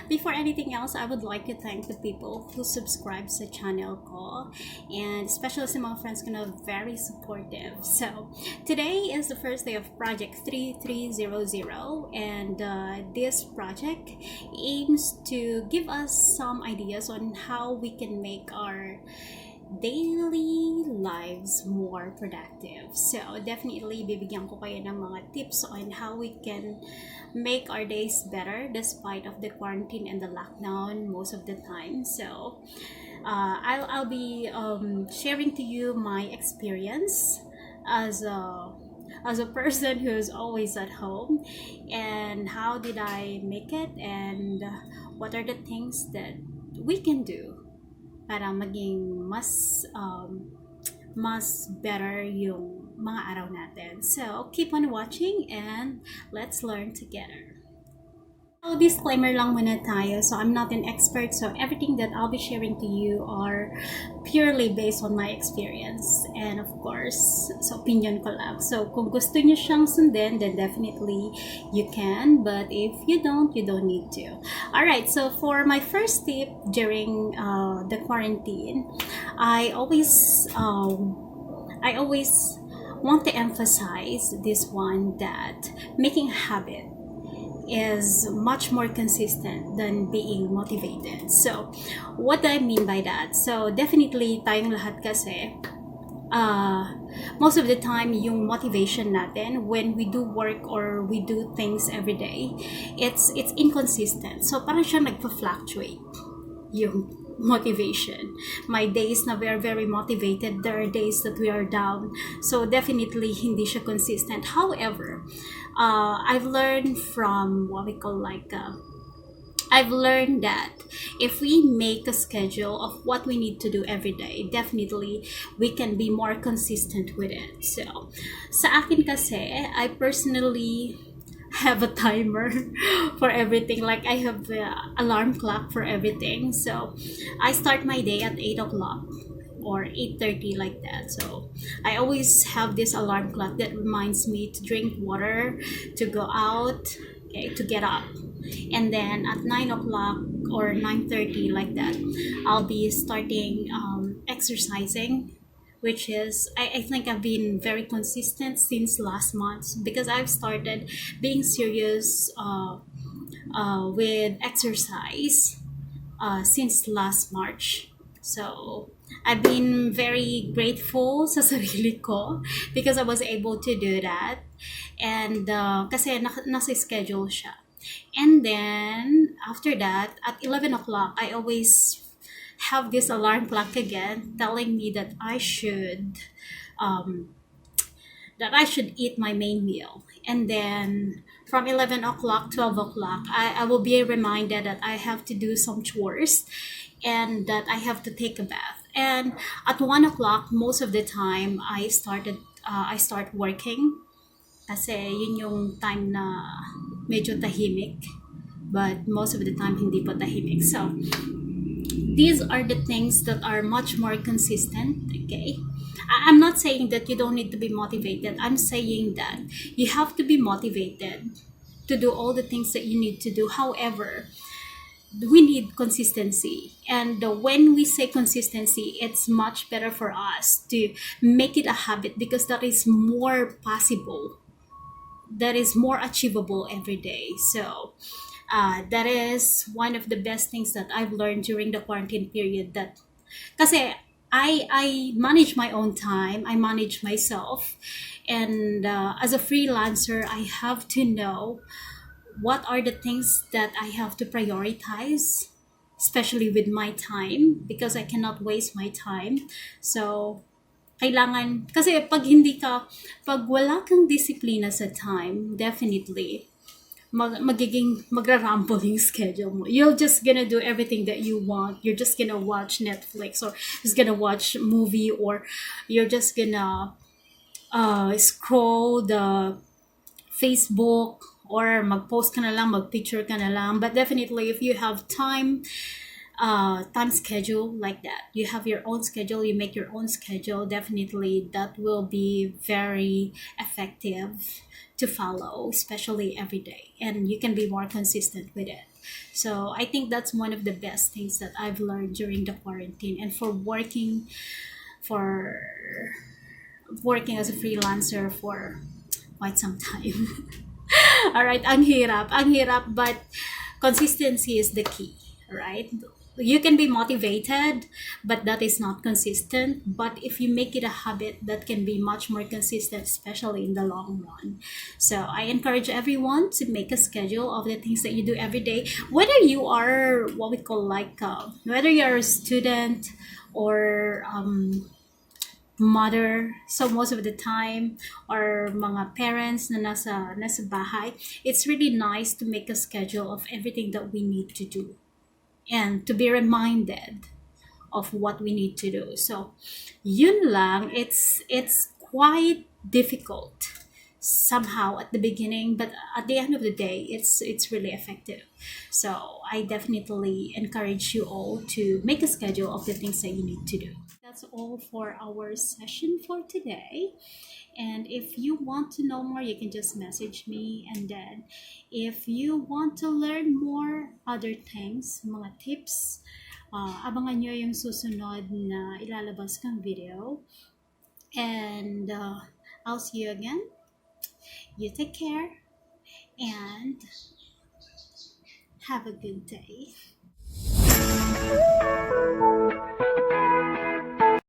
Before anything else, I would like to thank the people who subscribe sa channel ko, and especially sa mga friends ko na very supportive. So, today is the first day of Project 3300, and this project aims to give us some ideas on how we can make our daily lives more productive. So definitely bibigyan ko kayo ng mga tips on how we can make our days better despite of the quarantine and the lockdown most of the time. So I'll be sharing to you my experience as a person who's always at home, and how did I make it, and what are the things that we can do para maging mas better yung mga araw natin. So, keep on watching and let's learn together. So, disclaimer lang muna tayo. So, I'm not an expert, so everything that I'll be sharing to you are purely based on my experience. And of course, sa opinion ko lang. So, kung gusto niyo siyang sundin, then definitely you can. But if you don't need to. Alright, so for my first tip during the quarantine, I always want to emphasize this one, that making a habit is much more consistent than being motivated. So, what do I mean by that? So, definitely, tayong lahat kasi, most of the time, yung motivation natin when we do work or we do things every day, it's inconsistent. So, parang siya nagpa-fluctuate yung motivation. My days na we are very motivated, there are days that we are down. So definitely hindi siya consistent. However, I've learned from what we call I've learned that if we make a schedule of what we need to do every day, definitely we can be more consistent with it. So, sa akin kasi, I personally have a timer for everything. Like, I have the alarm clock for everything. So I start my day at 8 o'clock or 8:30, like that. So I always have this alarm clock that reminds me to drink water, to go out, okay, to get up. And then at 9 o'clock or 9:30, like that, I'll be starting exercising, which is I think I've been very consistent since last month, because I've started being serious with exercise since last March. So I've been very grateful sa sarili ko because I was able to do that, and kasi nasa schedule siya. And then after that, at 11 o'clock, I always have this alarm clock again telling me that I should eat my main meal. And then from 11 o'clock, 12 o'clock, I will be reminded that I have to do some chores and that I have to take a bath. And at 1 o'clock, most of the time, I start working, kasi yun yung time na medyo tahimik, but most of the time hindi pa tahimik. So these are the things that are much more consistent. Okay, I'm not saying that you don't need to be motivated. I'm saying that you have to be motivated to do all the things that you need to do. However, we need consistency, and when we say consistency, it's much better for us to make it a habit, because that is more possible, that is more achievable every day. So that is one of the best things that I've learned during the quarantine period. That kasi I manage my own time, I manage myself, and as a freelancer, I have to know what are the things that I have to prioritize, especially with my time, because I cannot waste my time. So kailangan, kasi pag wala kang disiplina sa time, definitely magraramble yung schedule mo. You're just gonna do everything that you want. You're just gonna watch Netflix, or just gonna watch movie, or you're just gonna scroll the Facebook, or mag-post ka na lang, mag-picture ka na lang. But definitely, if you have time schedule like that, you have your own schedule, you make your own schedule, definitely that will be very effective to follow, especially every day, and you can be more consistent with it. So I think that's one of the best things that I've learned during the quarantine, and for working as a freelancer for quite some time. All right, ang hirap, but consistency is the key, right? You can be motivated, but that is not consistent. But if you make it a habit, that can be much more consistent, especially in the long run. So I encourage everyone to make a schedule of the things that you do every day, whether you are what we call like, whether you're a student or mother, so most of the time, or mga parents na nasa bahay, it's really nice to make a schedule of everything that we need to do and to be reminded of what we need to do. So yun lang, it's quite difficult somehow at the beginning, but at the end of the day, it's really effective. So I definitely encourage you all to make a schedule of the things that you need to do. That's all for our session for today. And if you want to know more, you can just message me. And then if you want to learn more other things, mga tips, abangan nyo yung susunod na ilalabas kang video. And I'll see you again. You take care and have a good day.